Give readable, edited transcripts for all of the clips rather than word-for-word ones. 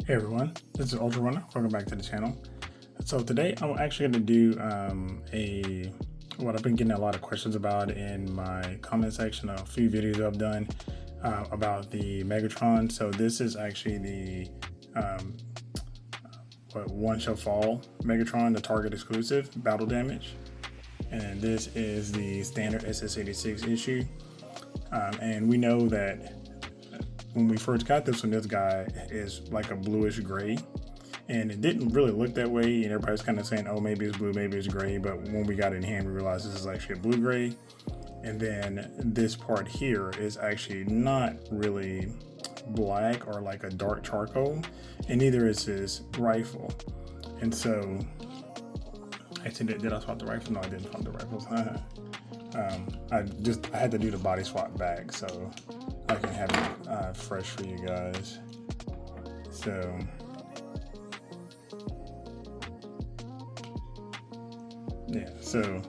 Hey everyone, this is Ultra Runner. Welcome back to the channel. So today I'm actually going to do what I've been getting a lot of questions about in my comment section of a few videos I've done about the Megatron. So this is actually the One Shall Fall Megatron, the Target exclusive battle damage, and this is the standard SS86 issue. And we know that when we first got this one, this guy is like a bluish gray, and it didn't really look that way, and everybody's kind of saying, oh, maybe it's blue, maybe it's gray, but when we got it in hand, we realized this is actually a blue gray. And then this part here is actually not really black or like a dark charcoal, and neither is his rifle. And so actually, did I swap the rifle? No, I didn't swap the rifles. I had to do the body swap back so I can have it fresh for you guys. So yeah, so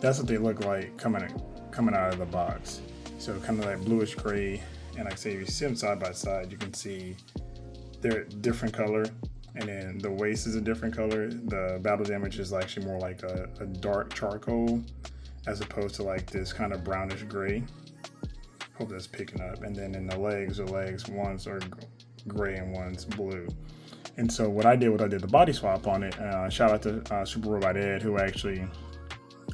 that's what they look like coming out of the box. So kind of like bluish gray, and like I say, if you see them side by side, you can see they're different color, and then the waist is a different color. The battle damage is actually more like a dark charcoal as opposed to like this kind of brownish gray. Hope that's picking up. And then in the legs, one's are gray and one's blue. And so what I did the body swap on it. Shout out to Super Robot Ed, who actually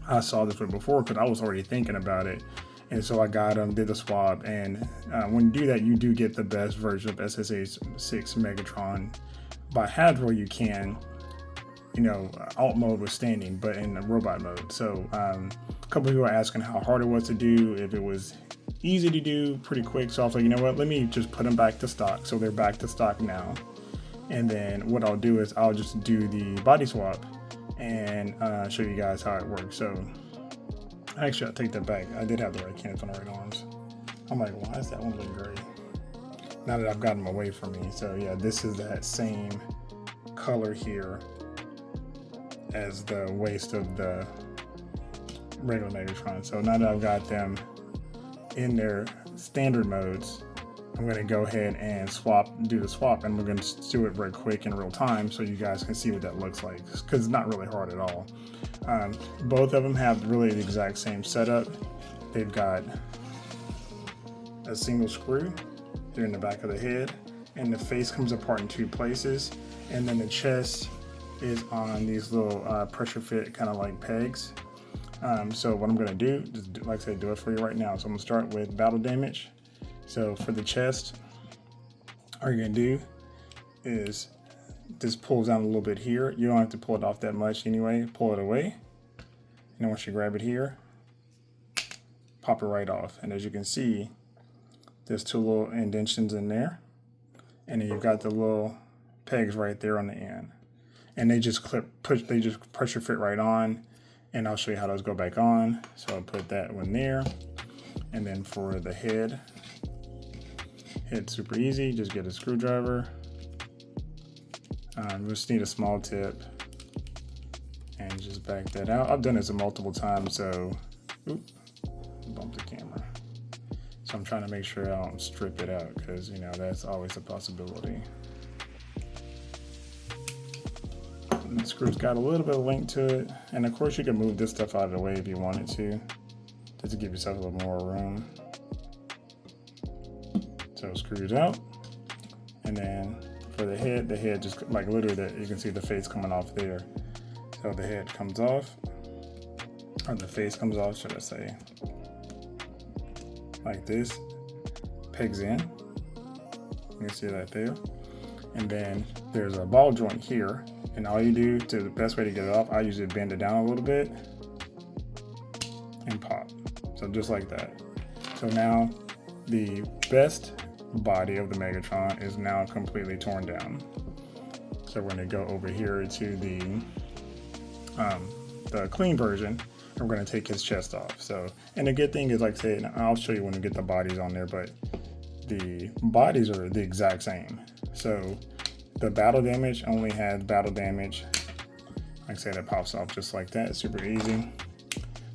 I saw this one before because I was already thinking about it. And so I got him, did the swap, and when you do that, you do get the best version of SS86 Megatron. By Hasbro, you can, alt mode was standing, but in the robot mode. So a couple people were asking how hard it was to do, if it was easy to do, pretty quick. So I was like, you know what, let me just put them back to stock. So they're back to stock now. And then what I'll do is I'll just do the body swap and show you guys how it works. So actually, I'll take that back. I did have the right cans on the right arms. I'm like, why is that one look gray? Now that I've gotten them away from me. So yeah, this is that same color here as the waist of the regular Megatron. So now that I've got them in their standard modes, I'm going to go ahead and do the swap, and we're going to do it very quick in real time so you guys can see what that looks like, because it's not really hard at all. Both of them have really the exact same setup. They've got a single screw there in the back of the head, and the face comes apart in two places, and then the chest is on these little pressure fit kind of like pegs. So what I'm going to do, just like I said, do it for you right now. So I'm going to start with battle damage. So for the chest, all you're going to do is this pulls down a little bit here. You don't have to pull it off that much anyway. Pull it away. And then once you grab it here, pop it right off. And as you can see, there's two little indentions in there. And then you've got the little pegs right there on the end. And they just they just pressure fit right on. And I'll show you how those go back on. So I'll put that one there. And then for the head, it's super easy. Just get a screwdriver. You just need a small tip and just back that out. I've done this multiple times, so bump the camera. So I'm trying to make sure I don't strip it out, because that's always a possibility. And the screw's got a little bit of length to it, and of course you can move this stuff out of the way if you wanted to, just to give yourself a little more room. So screws out, and then for the head just like literally you can see the face coming off there. So the head comes off, or the face comes off, should I say, like this, pegs in. You can see that there. And then there's a ball joint here, and all you do the best way to get it off, I usually bend it down a little bit and pop. So just like that. So now the best body of the Megatron is now completely torn down. So we're going to go over here to the clean version, and we're going to take his chest off. So, and the good thing is, like I said, I'll show you when we get the bodies on there, but the bodies are the exact same. So the battle damage only has battle damage. Like I said, it pops off just like that. It's super easy.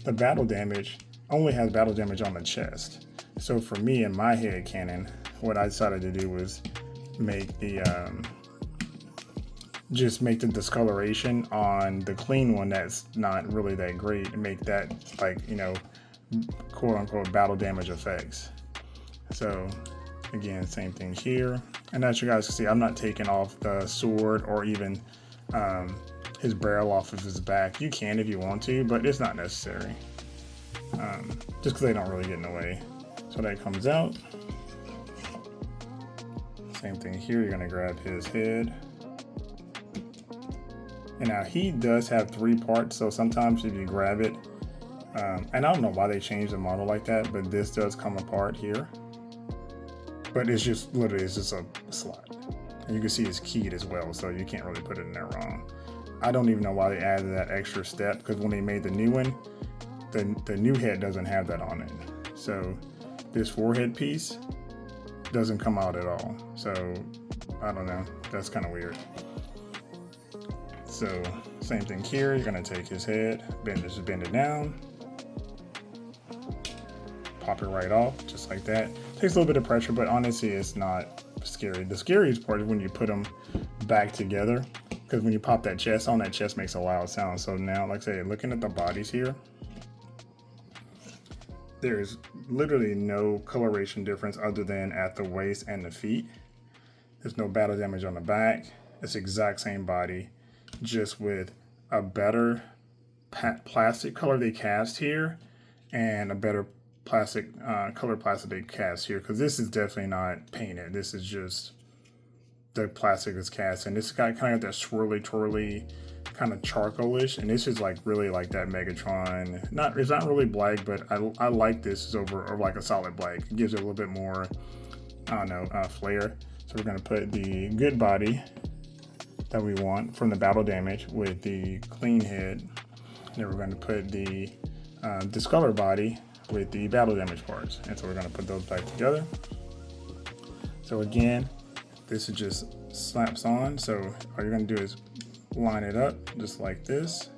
The battle damage only has battle damage on the chest. So for me, in my head canon, what I decided to do was make the just make the discoloration on the clean one that's not really that great and make that, like, you know, quote unquote battle damage effects. So again, same thing here. And as you guys can see, I'm not taking off the sword or even his barrel off of his back. You can if you want to, but it's not necessary. Just because they don't really get in the way. So that comes out. Same thing here, you're gonna grab his head. And now he does have 3 parts, so sometimes if you grab it, and I don't know why they changed the model like that, but this does come apart here. But it's just literally, it's just a slot. And you can see it's keyed as well, so you can't really put it in there wrong. I don't even know why they added that extra step, because when they made the new one, the new head doesn't have that on it. So this forehead piece doesn't come out at all. So I don't know, that's kind of weird. So same thing here, you're gonna take his head, bend it down, pop it right off, just like that. Takes a little bit of pressure, but honestly, it's not scary. The scariest part is when you put them back together, because when you pop that chest on, that chest makes a loud sound. So now, like I say, looking at the bodies here, there's literally no coloration difference other than at the waist and the feet. There's no battle damage on the back. It's the exact same body, just with a better plastic color they cast here and a better plastic color plastic they cast here, because this is definitely not painted. This is just the plastic is cast, and this guy kind of got that swirly twirly kind of charcoalish, and this is like really like that Megatron. It's not really black, but I like this over like a solid black. It gives it a little bit more, I don't know, flair. So we're gonna put the good body that we want from the battle damage with the clean head. And then we're going to put the discolor body with the battle damage parts. And so we're going to put those back together. So again, this is just slaps on. So all you're going to do is line it up just like this.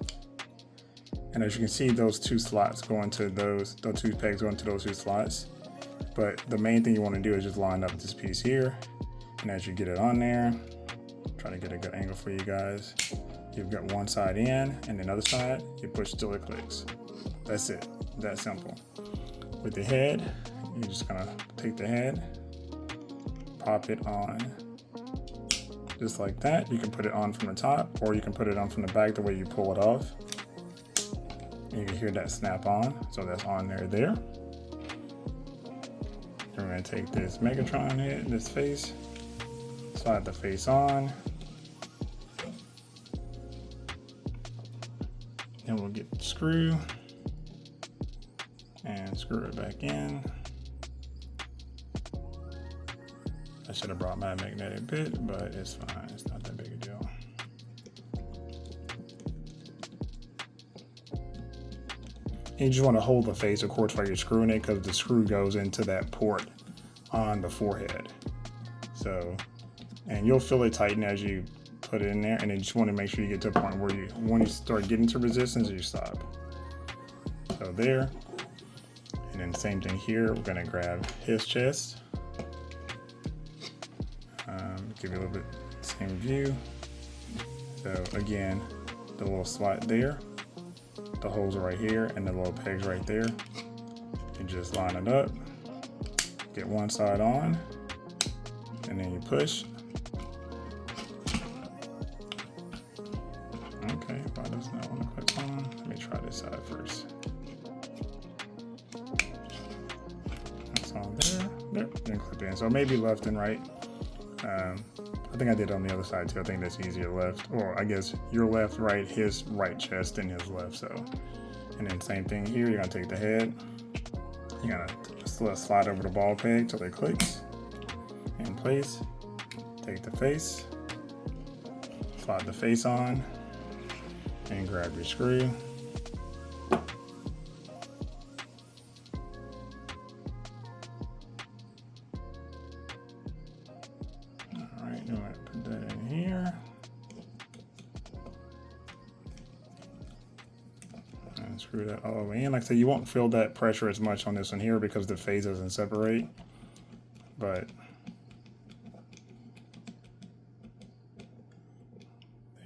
And as you can see, those 2 slots go into those 2 pegs go into those 2 slots. But the main thing you want to do is just line up this piece here. And as you get it on there, try to get a good angle for you guys. You've got one side in, and the other side, you push till it clicks. That's it, that simple. With the head, you're just gonna take the head, pop it on, just like that. You can put it on from the top, or you can put it on from the back the way you pull it off. And you can hear that snap on, so that's on there. We're gonna take this Megatron head, this face, slide the face on. Then we'll get the screw and screw it back in. I should have brought my magnetic bit, but it's fine. It's not that big a deal. And you just want to hold the face, of course, while you're screwing it, because the screw goes into that port on the forehead. So, and you'll feel it tighten as you put it in there, and then you just want to make sure you get to a point where when you start getting to resistance, you stop. So there, and then same thing here. We're gonna grab his chest, give you a little bit same view. So again, the little slot there, the holes are right here, and the little pegs right there. You just line it up, get one side on, and then you push. Okay, why does not want to click on? Let me try this side first. That's all there. Then clip in. So maybe left and right. I think I did on the other side too. I think that's easier left. Or I guess your left, right, his right chest, and his left. So, and then same thing here. You're gonna take the head. You're gonna just slide over the ball peg till it clicks in place. Take the face. Slide the face on. And grab your screw. Alright, I'm going to put that in here. And screw that all the way in. Like I said, you won't feel that pressure as much on this one here because the face doesn't separate. But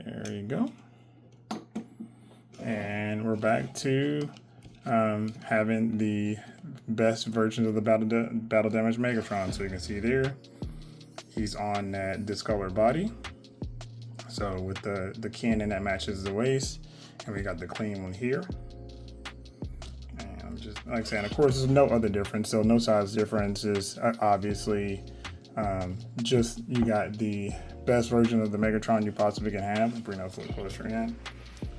There you go. And we're back to having the best versions of the battle damage Megatron. So you can see there, he's on that discolored body. So with the cannon that matches the waist, and we got the clean one here. And I'm just like saying, of course, there's no other difference. So no size differences. Obviously, just you got the best version of the Megatron you possibly can have. Bring up flip closer again.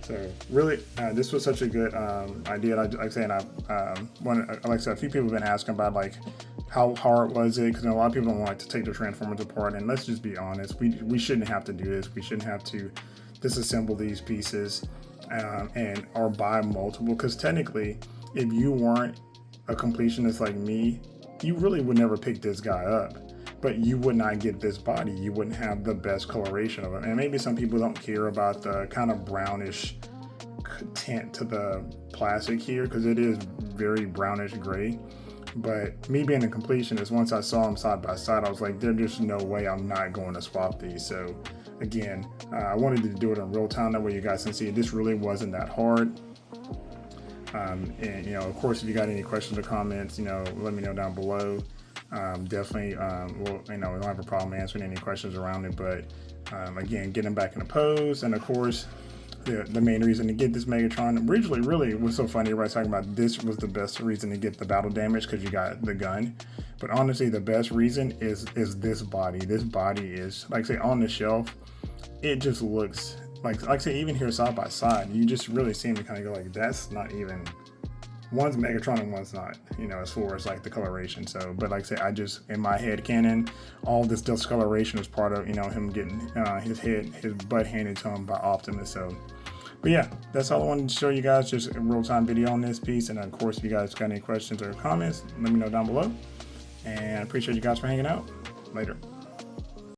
So really, this was such a good idea. Like I said, like I said, a few people have been asking about like how hard was it, because a lot of people don't like to take the Transformers apart. And let's just be honest, we shouldn't have to do this. We shouldn't have to disassemble these pieces and or buy multiple. Because technically, if you weren't a completionist like me, you really would never pick this guy up. But you would not get this body. You wouldn't have the best coloration of it. And maybe some people don't care about the kind of brownish tint to the plastic here, because it is very brownish gray. But me being a completionist, once I saw them side by side, I was like, there's just no way I'm not going to swap these. So again, I wanted to do it in real time. That way you guys can see this really wasn't that hard. And you know, of course, if you got any questions or comments, you know, let me know down below. Definitely, we'll, you know, we don't have a problem answering any questions around it, but again, getting back in the pose. And of course, the main reason to get this Megatron originally, really was so funny, everybody's talking about this was the best reason to get the battle damage because you got the gun. But honestly, the best reason is this body. This body is, like I say, on the shelf, it just looks like I say, even here side by side, you just really seem to kind of go like, that's not even, one's Megatron and one's not, you know, as far as like the coloration. So, but like I say, I just, in my head canon, all this discoloration is part of, you know, him getting his butt handed to him by Optimus. So, but yeah, that's all I wanted to show you guys, just a real-time video on this piece. And of course, if you guys got any questions or comments, let me know down below. And I appreciate you guys for hanging out. Later.